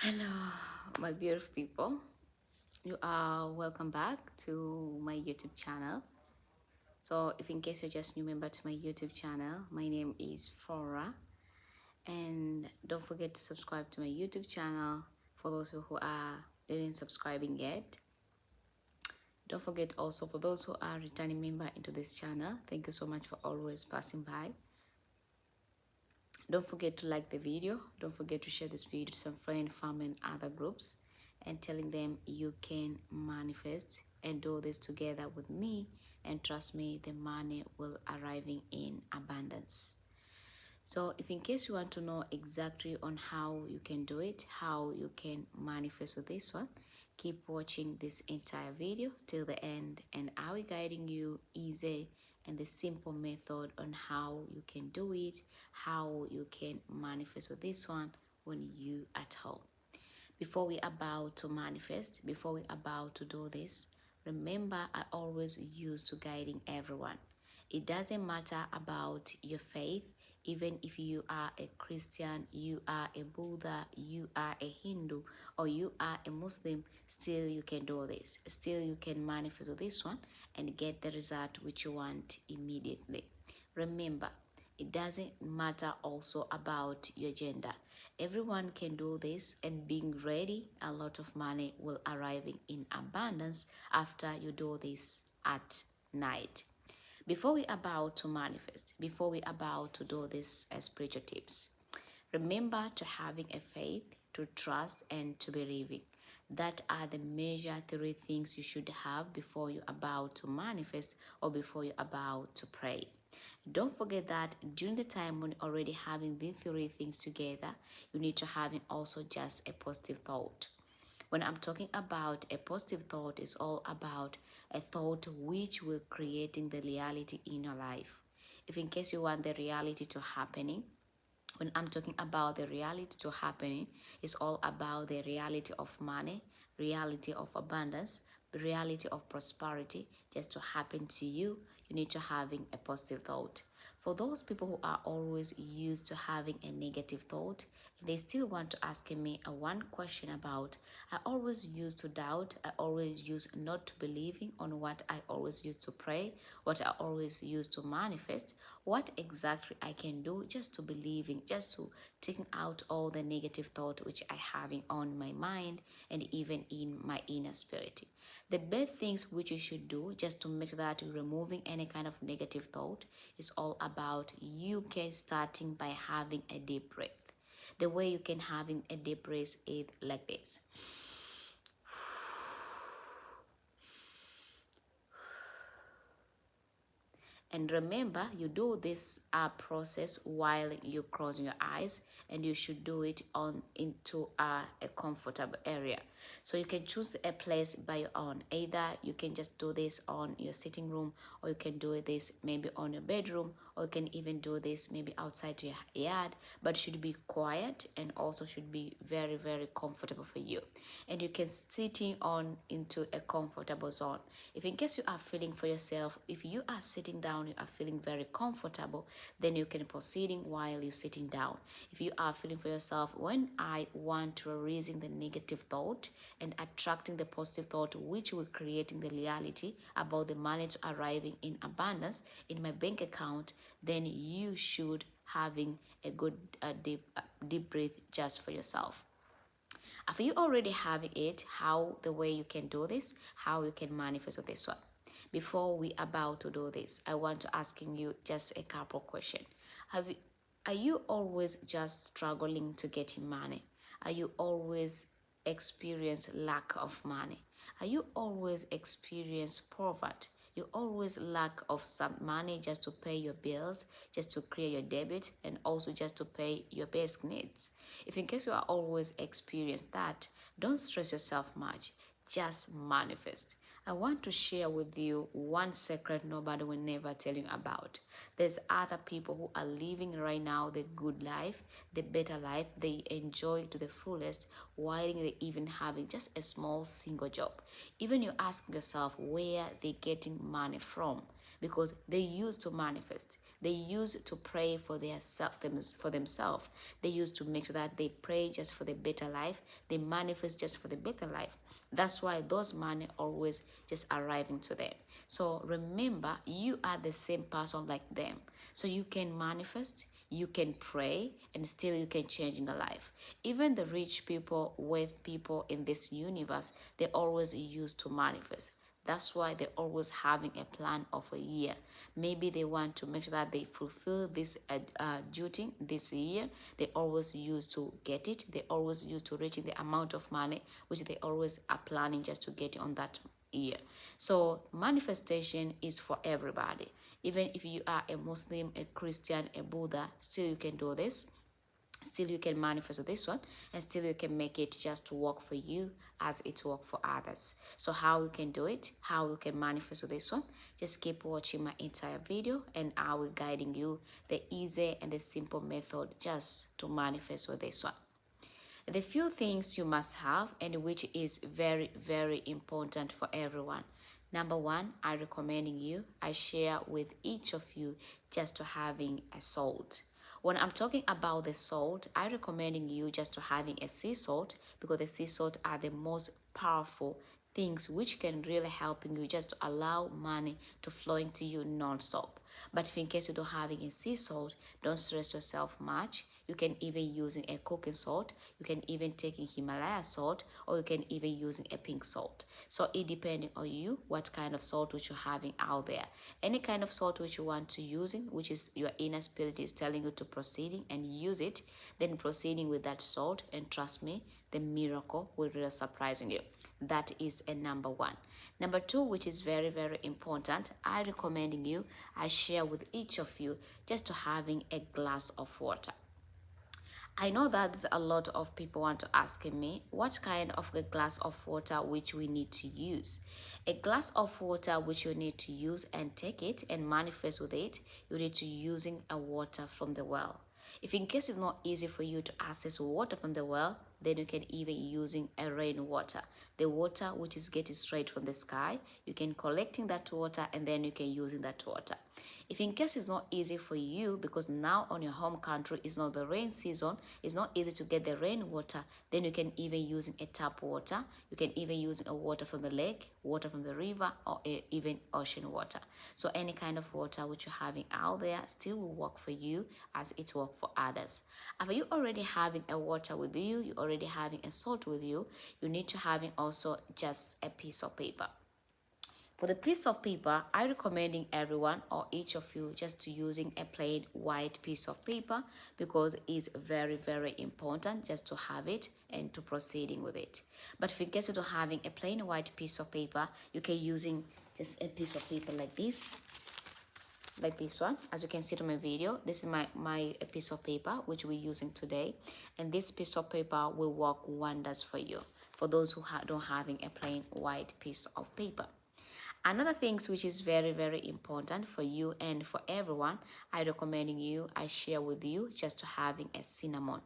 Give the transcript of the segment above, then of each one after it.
Hello, my beautiful people. You are welcome back to my YouTube channel. So, if in case you're just new member to my YouTube channel, my name is Flora, and don't forget to subscribe to my YouTube channel for those who are didn't subscribing yet. Don't forget also for those who are returning member into this channel. Thank you so much for always passing by. Don't forget to like the video. Don't forget to share this video to some friend, family, and other groups, and telling them you can manifest and do this together with me. And trust me, the money will arriving in abundance. So if in case you want to know exactly on how you can do it, how you can manifest with this one, keep watching this entire video till the end, and I'll be guiding you easy and the simple method on how you can do it, how you can manifest with this one when you at home. Before we about to manifest, before we about to do this, remember I always used to guiding everyone. It doesn't matter about your faith, even if you are a Christian, you are a Buddha, you are a Hindu, or you are a Muslim, still you can do this. Still you can manifest this one and get the result which you want immediately. Remember, it doesn't matter also about your gender. Everyone can do this, and being ready, a lot of money will arrive in abundance after you do this at night. Before we about to manifest, before we about to do this spiritual tips, remember to having a faith, to trust, and to believing. That are the major three things you should have before you about to manifest or before you about to pray. Don't forget that during the time when already having these three things together, you need to have also just a positive thought. When I'm talking about a positive thought, it's all about a thought which will creating the reality in your life. If in case you want the reality to happening, when I'm talking about the reality to happening, it's all about the reality of money, reality of abundance, reality of prosperity just to happen to you. You need to having a positive thought. For those people who are always used to having a negative thought, they still want to ask me a one question about, I always used to doubt, I always used not to believing on what I always used to pray, what I always used to manifest, what exactly I can do just to believing, just to taking out all the negative thought which I having on my mind and even in my inner spirit. The best things which you should do just to make that you're removing any kind of negative thought is all about you can starting by having a deep breath. The way you can having a deep breath is like this. And remember, you do this process while you close your eyes, and you should do it on into a comfortable area. So you can choose a place by your own. Either you can just do this on your sitting room, or you can do this maybe on your bedroom, or you can even do this maybe outside your yard, but it should be quiet and also should be very, very comfortable for you. And you can sitting on into a comfortable zone. If in case you are feeling for yourself, if you are sitting down, you are feeling very comfortable, then you can proceeding while you're sitting down. If you are feeling for yourself, when I want to raising the negative thought and attracting the positive thought, which will creating the reality about the money arriving in abundance in my bank account, then you should having a good deep breath just for yourself. After you already have it, how the way you can do this, how you can manifest with this one. Before we about to do this, I want to asking you just a couple questions. Are you always just struggling to get money? Are you always experience lack of money? Are you always experience poverty? You always lack of some money just to pay your bills, just to clear your debit, and also just to pay your basic needs. If in case you are always experience that, don't stress yourself much. Just manifest. I want to share with you one secret nobody will never tell you about. There's other people who are living right now the good life, the better life. They enjoy to the fullest while they even having just a small single job. Even you ask yourself where they getting money from, because they used to manifest. they use to pray for for themselves. They use to make sure that they pray just for the better life. They manifest just for the better life. That's why those money always just arriving to them. So remember, you are the same person like them. So you can manifest, you can pray, and still you can change in the life. Even the rich people, wealth people in this universe, they always use to manifest. That's why they're always having a plan of a year. Maybe they want to make sure that they fulfill this duty this year. They always use to get it. They always use to reaching the amount of money which they always are planning just to get it on that year. So manifestation is for everybody. Even if you are a Muslim, a Christian, a Buddha, still you can do this. Still you can manifest with this one, and still you can make it just to work for you as it work for others. So how you can do it, how you can manifest with this one, just keep watching my entire video and I will guiding you the easy and the simple method just to manifest with this one. The few things you must have, and which is very, very important for everyone. Number one, I recommending you, I share with each of you just to having a salt. When I'm talking about the salt, I recommending you just to having a sea salt, because the sea salt are the most powerful things which can really helping you just to allow money to flow into you non-stop. But if in case you don't having a sea salt, don't stress yourself much. You can even using a cooking salt, you can even taking Himalaya salt, or you can even using a pink salt. So it depending on you what kind of salt which you're having out there. Any kind of salt which you want to using, which is your inner spirit is telling you to proceeding and use it, then proceeding with that salt, and trust me, the miracle will really surprising you. That is a number one. Number two, which is very, very important, I recommending you, I share with each of you just to having a glass of water. I know that there's a lot of people want to ask me what kind of a glass of water which we need to use. A glass of water which you need to use and take it and manifest with it, you need to using a water from the well. If in case it's not easy for you to access water from the well, then you can even using a rainwater. The water which is getting straight from the sky, you can collecting that water and then you can using that water. If in case it's not easy for you, because now on your home country is not the rain season, it's not easy to get the rainwater, then you can even using a tap water. You can even use a water from the lake, water from the river, or even ocean water. So any kind of water which you're having out there still will work for you as it works for others. After you already having a water with you, you already having a salt with you, you need to having also just a piece of paper. For the piece of paper, I recommending everyone or each of you just to using a plain white piece of paper, because it's very, very important just to have it and to proceeding with it. But if in case you don't having a plain white piece of paper, you can using just a piece of paper like this one. As you can see in my video, this is my piece of paper which we're using today, and this piece of paper will work wonders for you, for those who don't having a plain white piece of paper. Another things which is very, very important for you and for everyone, I recommending you, I share with you just to having a cinnamon.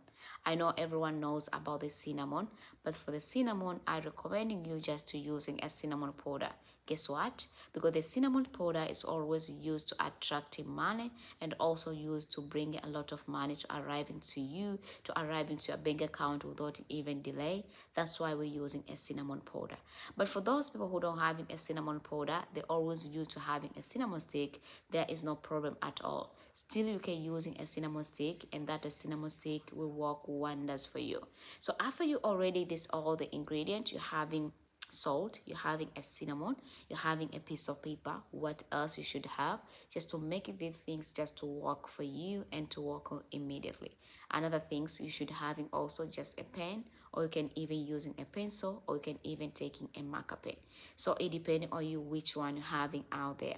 I know everyone knows about the cinnamon, but for the cinnamon, I recommending you just to using a cinnamon powder. Guess what? Because the cinnamon powder is always used to attract money, and also used to bring a lot of money to arrive into you, to arrive into your bank account without even delay. That's why we're using a cinnamon powder. But for those people who don't having a cinnamon powder, they always used to having a cinnamon stick, there is no problem at all. Still you can using a cinnamon stick, and that a cinnamon stick will work wonders for you. So after you already this all the ingredients, you're having salt, you're having a cinnamon, you're having a piece of paper, what else you should have just to make these things just to work for you and to work immediately. Another things you should having also just a pen, or you can even using a pencil, or you can even taking a marker pen. So it depends on you which one you're having out there.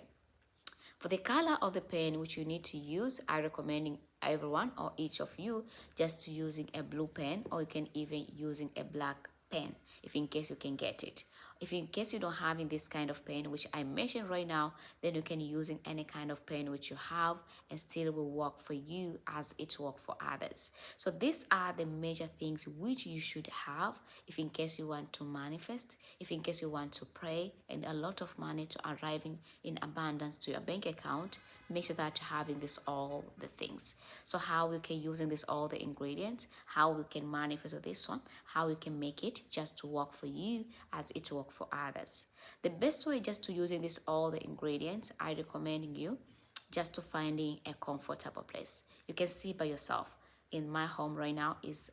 For the color of the pen which you need to use, I recommending everyone or each of you just to using a blue pen, or you can even using a black pen if in case you can get it. If in case you don't having this kind of pen which I mentioned right now, then you can using any kind of pen which you have, and still will work for you as it work for others. So these are the major things which you should have if in case you want to manifest, if in case you want to pray, and a lot of money to arriving in abundance to your bank account. make sure that you're having this all the things. So how we can using this all the ingredients, how we can manifest this one, how we can make it just to work for you as it work for others. The best way just to using this all the ingredients, I recommend you just to finding a comfortable place. You can see by yourself. In my home right now is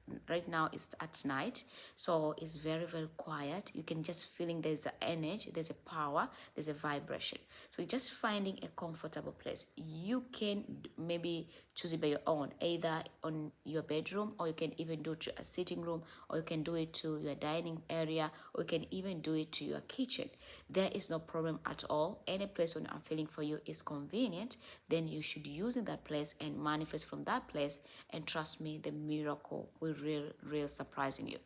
at night, so it's very quiet. You can just feeling there's an energy, there's a power, there's a vibration. So just finding a comfortable place. You can maybe choose it by your own, either on your bedroom, or you can even do it to a sitting room, or you can do it to your dining area, or you can even do it to your kitchen. There is no problem at all. Any place when I'm feeling for you is convenient, then you should use in that place and manifest from that place, and trust me, the miracle will real surprising you.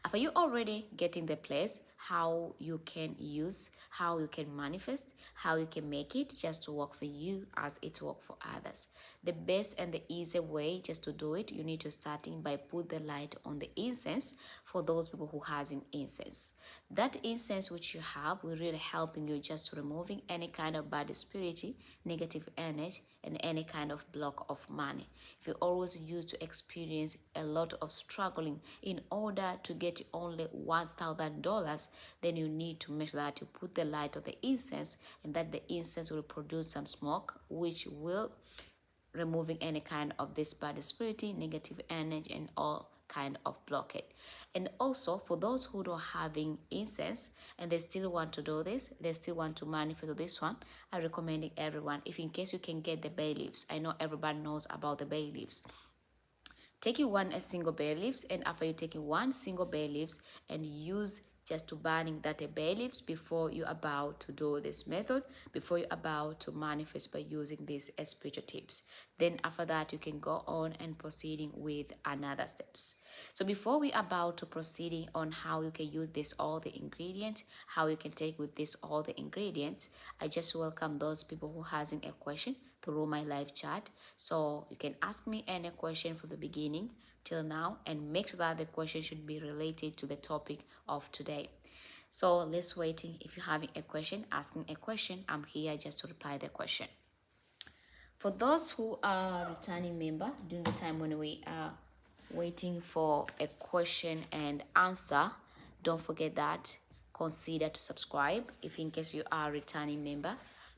After you already getting the place, how you can use, how you can manifest, how you can make it just to work for you as it work for others. The best and the easy way just to do it, you need to starting by put the light on the incense for those people who has an incense. That incense which you have will really helping you just to removing any kind of bad spirit, negative energy, and any kind of block of money. If you always used to experience a lot of struggling in order to get only $1,000, then you need to make sure that you put the light on the incense, and that the incense will produce some smoke which will removing any kind of this bad spirit, negative energy, and all kind of blockade. And also for those who don't having incense and they still want to do this, they still want to manifest this one, I recommend everyone, if in case you can get the bay leaves. I know everybody knows about the bay leaves. Taking a single bay leaves, and after you taking one single bay leaves and use just to burning that a bay leaves before you're about to do this method, before you're about to manifest by using these spiritual tips. Then after that, you can go on and proceeding with another steps. So before we about to proceeding on how you can use this all the ingredients, how you can take with this all the ingredients, I just welcome those people who hasn't a question through my live chat. So you can ask me any question from the beginning till now, and make sure that the question should be related to the topic of today. So let's waiting. If you're having a question, asking a question, I'm here just to reply the question. For those who are returning member, during the time when we are waiting for a question and answer, don't forget that consider to subscribe. If in case you are a returning member,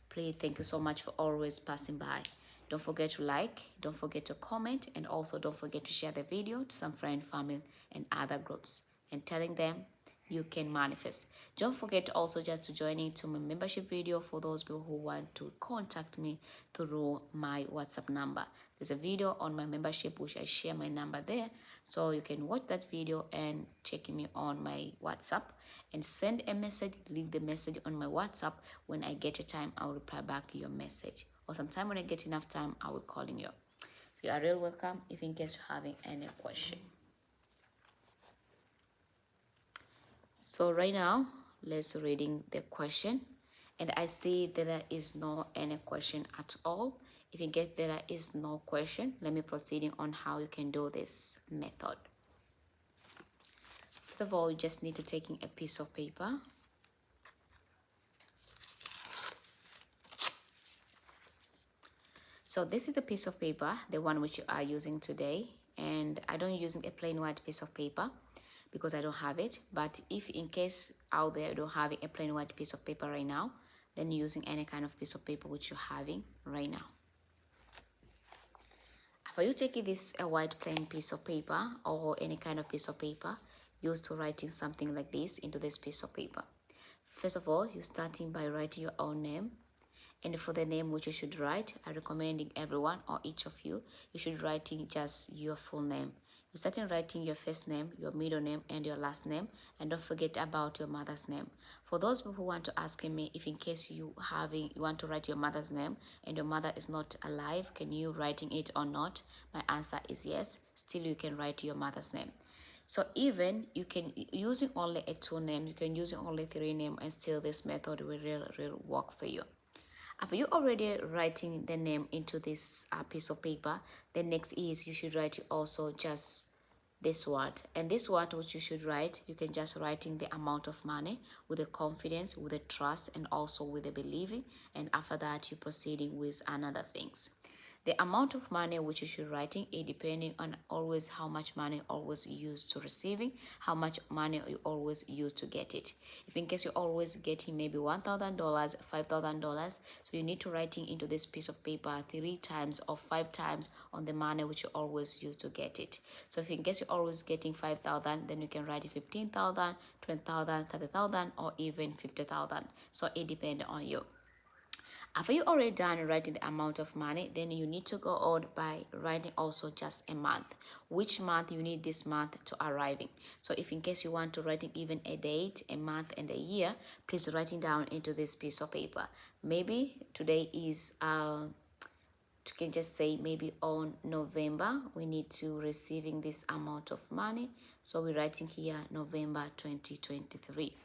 please, thank you so much for always passing by. Don't forget to like, don't forget to comment, and also don't forget to share the video to some friend, family, and other groups, and telling them you can manifest. Don't forget also just to join into my membership video for those people who want to contact me through my WhatsApp number. There's a video on my membership which I share my number there, so you can watch that video and check me on my WhatsApp and send a message. Leave the message on my WhatsApp. When I get a time, I'll reply back your message, or sometime when I get enough time, I will call you. So you are real welcome if in case you're having any question. So right now, let's reading the question, and I see that there is no any question at all. If you get that there is no question, let me proceeding on how you can do this method. First of all, you just need to taking a piece of paper. So this is the piece of paper, the one which you are using today, and I don't using a plain white piece of paper because I don't have it. But if in case out there you don't have a plain white piece of paper right now, then you're using any kind of piece of paper which you're having right now. After you taking this a white plain piece of paper or any kind of piece of paper, used to writing something like this into this piece of paper. First of all, you're starting by writing your own name. And for the name which you should write, I recommending everyone or each of you, you should writing just your full name. You start writing your first name, your middle name, and your last name, and don't forget about your mother's name. For those people who want to ask me if in case you want to write your mother's name and your mother is not alive, can you writing it or not? My answer is yes. Still, you can write your mother's name. So even you can using only a 2 name, you can using only 3 name, and still this method will real work for you. After you already writing the name into this piece of paper, the next is you should write also just this word. And this word which you should write, you can just write in the amount of money with the confidence, with the trust, and also with the believing. And after that, you're proceeding with another things. The amount of money which you should writing is depending on always how much money always use to receiving, how much money you always use to get it. If in case you're always getting maybe $1,000, $5,000, so you need to writing into this piece of paper 3 times or 5 times on the money which you always use to get it. So if in case you're always getting 5,000, then you can write it 15,000, 20,000, 30,000, or even 50,000. So it depends on you. After you already done writing the amount of money, then you need to go on by writing also just a month. Which month you need this month to arriving. So if in case you want to writing even a date, a month, and a year, please writing down into this piece of paper. Maybe today is you can just say maybe on November we need to receiving this amount of money, so we're writing here November 2023.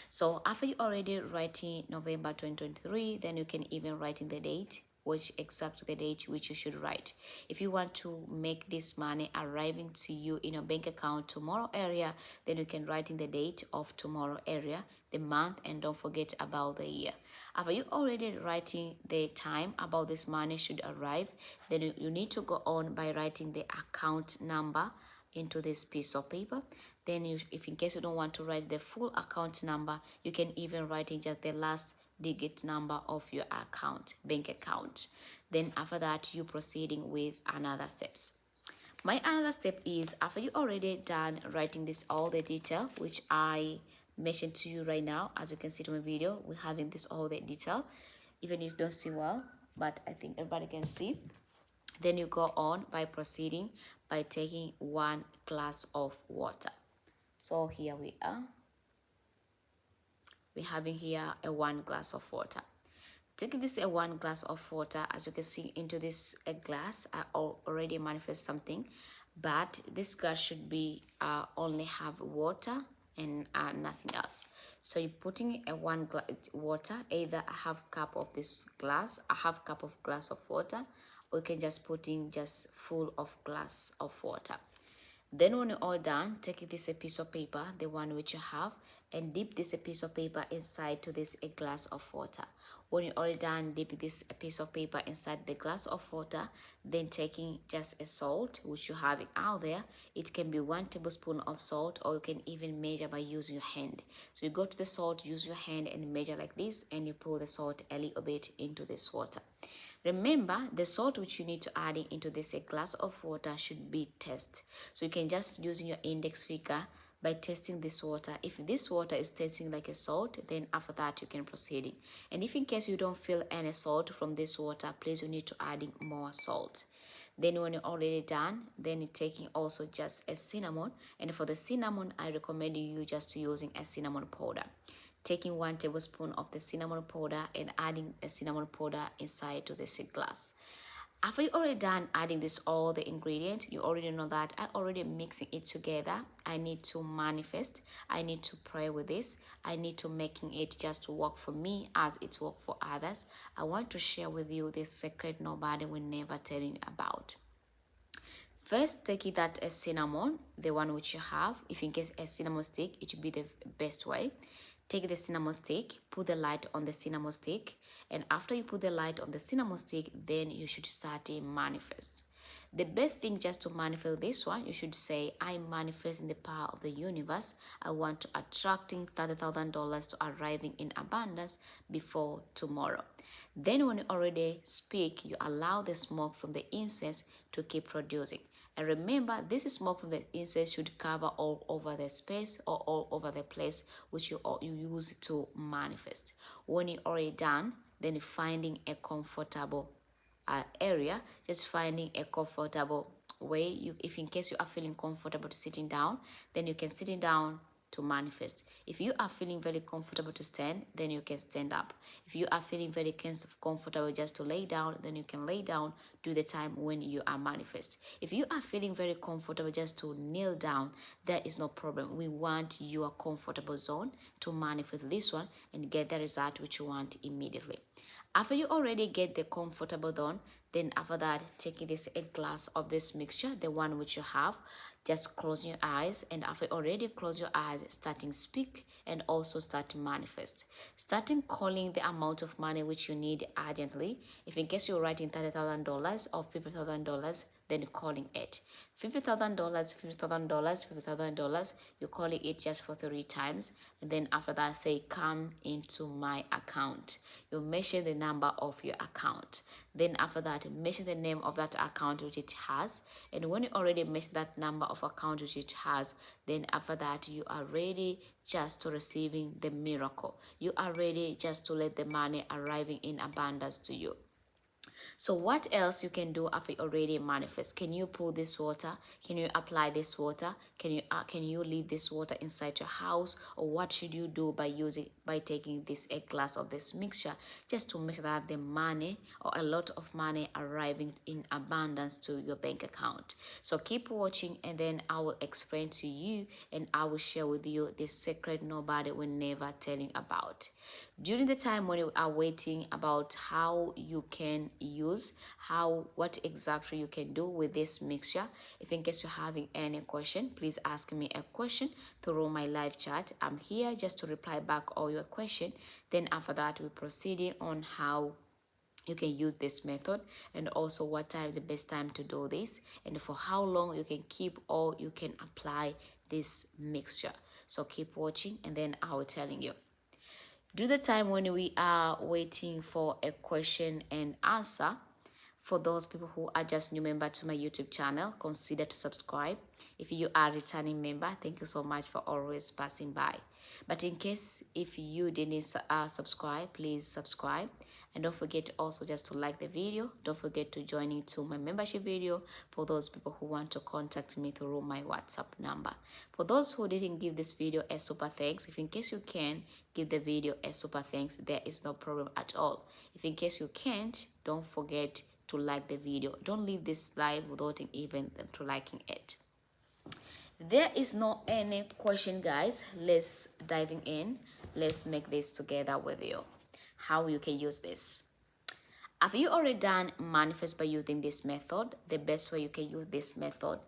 So after you already writing November 2023, then you can even write in the date, which exactly the date which you should write. If you want to make this money arriving to you in your bank account tomorrow area, then you can write in the date of tomorrow area, the month, and don't forget about the year. After you already writing the time about this money should arrive, then you need to go on by writing the account number into this piece of paper. Then if in case you don't want to write the full account number, you can even write in just the last digit number of your bank account. Then after that, you proceeding with another steps. My another step is after you already done writing this all the detail which I mentioned to you right now. As you can see to my video, we're having this all the detail, even if you don't see well, but I think everybody can see. Then you go on by proceeding by taking 1 glass of water. So here we are. We're having here a 1 glass of water. Take this a 1 glass of water. As you can see into this glass, I already manifest something, but this glass should be only have water and nothing else. So you're putting a 1 glass water, either a half cup of this glass, a half cup of glass of water, or you can just put in just full of glass of water. Then when you're all done, take this a piece of paper, the one which you have, and dip this a piece of paper inside to this a glass of water. When you're all done, dip this a piece of paper inside the glass of water, then taking just a salt which you have it out there. It can be 1 tablespoon of salt, or you can even measure by using your hand. So you go to the salt, use your hand and measure like this, and you pour the salt a little bit into this water. Remember, the salt which you need to add into this a glass of water should be test. So you can just using your index finger by testing this water. If this water is tasting like a salt, then after that you can proceed. And if in case you don't feel any salt from this water, please you need to adding more salt. Then when you're already done, then you're taking also just a cinnamon. And for the cinnamon, I recommend you just using a cinnamon powder. Taking 1 tablespoon of the cinnamon powder and adding a cinnamon powder inside to this glass. After you already done adding this all the ingredients, you already know that I already mixing it together. I need to manifest. I need to pray with this. I need to making it just to work for me as it work for others. I want to share with you this secret nobody will never tell you about. First, take it that a cinnamon, the one which you have. If in case a cinnamon stick, it would be the best way. Take the cinnamon stick, put the light on the cinnamon stick, and after you put the light on the cinnamon stick, then you should start to manifest. The best thing just to manifest this one, you should say, I manifest in the power of the universe. I want to attracting $30,000 to arriving in abundance before tomorrow. Then when you already speak, you allow the smoke from the incense to keep producing. And remember, this smoke from the incense should cover all over the space or all over the place which you use to manifest. When you're already done, then finding a comfortable area, just finding a comfortable way. If in case you are feeling comfortable to sitting down, then you can sitting down to manifest. If you are feeling very comfortable to stand, then you can stand up. If you are feeling very comfortable just to lay down, then you can lay down to the time when you are manifest. If you are feeling very comfortable just to kneel down, there is no problem. We want your comfortable zone to manifest this one and get the result which you want immediately. After you already get the comfortable zone, Then after that, taking this a glass of this mixture, the one which you have, just close your eyes, and after already close your eyes, starting speak and also start to manifest. Starting calling the amount of money which you need urgently. If in case you're writing $30,000 or $50,000, then you're calling it. $50,000, $50,000, $50,000, you're calling it just for 3 times. And then after that, say, come into my account. You mention the number of your account. Then after that, mention the name of that account which it has. And when you already mention that number of account which it has, then after that, you are ready just to receiving the miracle. You are ready just to let the money arriving in abundance to you. So what else you can do after you already manifest? Can you pour this water? Can you apply this water? Can you leave this water inside your house? Or what should you do by taking this a glass of this mixture, just to make that the money or a lot of money arriving in abundance to your bank account? So keep watching, and then I will explain to you, and I will share with you the secret nobody will never tell you about. During the time when you are waiting about how you can use, what exactly you can do with this mixture, if in case you're having any question, please ask me a question through my live chat. I'm here just to reply back all your question. Then after that, we're proceeding on how you can use this method, and also what time is the best time to do this, and for how long you can keep or you can apply this mixture. So keep watching, and then I will telling you. During the time when we are waiting for a question and answer, for those people who are just new member to my YouTube channel, consider to subscribe. If you are a returning member, thank you so much for always passing by. But in case if you didn't subscribe, please subscribe. And don't forget also just to like the video. Don't forget to join into my membership video for those people who want to contact me through my WhatsApp number. For those who didn't give this video a super thanks, if in case you can give the video a super thanks, there is no problem at all. If in case you can't, don't forget to like the video. Don't leave this live without even to liking it. There is no any question, guys. Let's diving in. Let's make this together with you. How you can use this. Have you already done manifest by using this method? The best way you can use this method,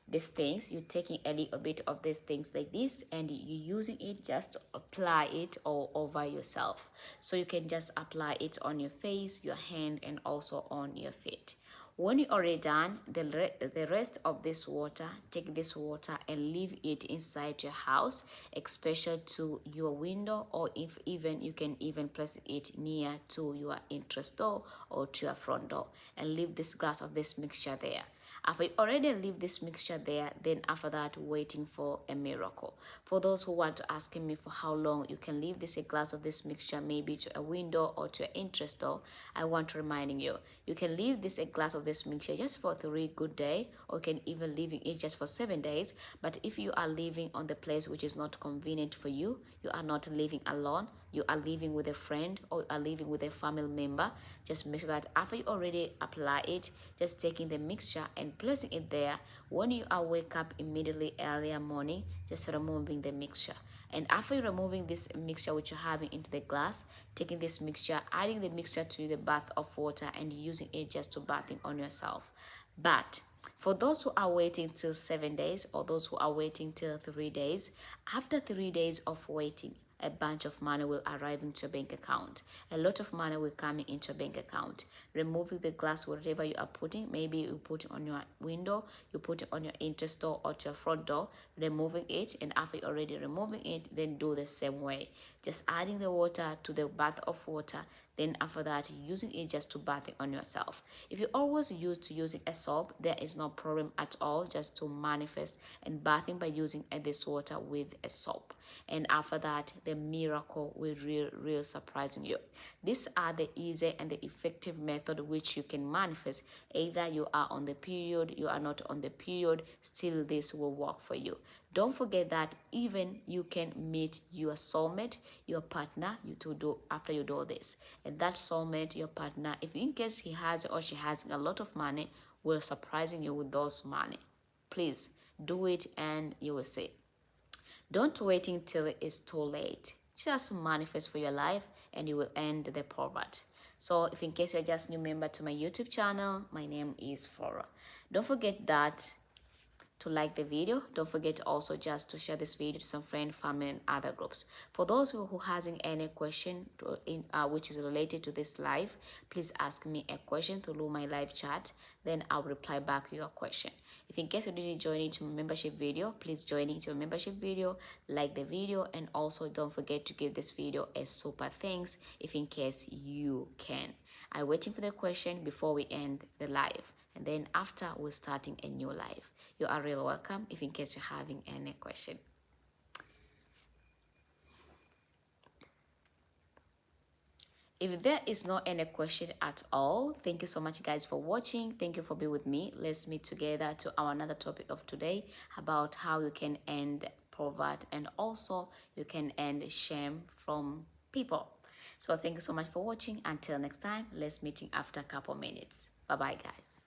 these things, you're taking a little bit of these things like this, and you're using it just to apply it all over yourself. So you can just apply it on your face, your hand, and also on your feet. When you're already done, the rest of this water, take this water and leave it inside your house, especially to your window, or if even you can even place it near to your entrance door or to your front door, and leave this glass of this mixture there. After you already leave this mixture there, then after that, waiting for a miracle. For those who want to ask me for how long you can leave this a glass of this mixture, maybe to a window or to an entrance door, I want to reminding you, you can leave this a glass of this mixture just for 3 good days, or you can even leaving it just for 7 days. But if you are living on the place which is not convenient for you, you are not living alone, you are living with a friend, or you are living with a family member, just make sure that after you already apply it, just taking the mixture and placing it there. When you are wake up immediately earlier morning, just removing the mixture. And after you're removing this mixture which you're having into the glass, taking this mixture, adding the mixture to the bath of water, and using it just to bathing on yourself. But for those who are waiting till 7 days, or those who are waiting till 3 days, after 3 days of waiting, a bunch of money will arrive into your bank account. A lot of money will come into your bank account. Removing the glass, whatever you are putting, maybe you put it on your window, you put it on your entrance door or to your front door, removing it, and after you're already removing it, then do the same way. Just adding the water to the bath of water, then after that, using it just to bathing on yourself. If you always used to using a soap, there is no problem at all, just to manifest and bathing by using this water with a soap. And after that, the miracle will real surprising you. These are the easy and the effective method which you can manifest. Either you are on the period, you are not on the period, still this will work for you. Don't forget that even you can meet your soulmate, your partner, you to do after you do this. And that soulmate, your partner, if in case he has or she has a lot of money, will surprising you with those money. Please do it, and you will see. Don't wait until it's too late. Just manifest for your life, and you will end the poverty. So if in case you're just new member to my YouTube channel, my name is Flora. Don't forget that to like the video. Don't forget also just to share this video to some friend, family, and other groups. For those who hasn't any question which is related to this live, please ask me a question through my live chat, then I'll reply back your question. If in case you didn't join into my membership video, please join into a membership video, like the video, and also don't forget to give this video a super thanks if in case you can. I'm waiting for the question before we end the live, and then after we're starting a new live. You are really welcome if in case you're having any question. If there is no any question at all, thank you so much guys for watching. Thank you for being with me. Let's meet together to our another topic of today about how you can end poverty and also you can end shame from people. So thank you so much for watching. Until next time, let's meeting after a couple minutes. Bye bye guys.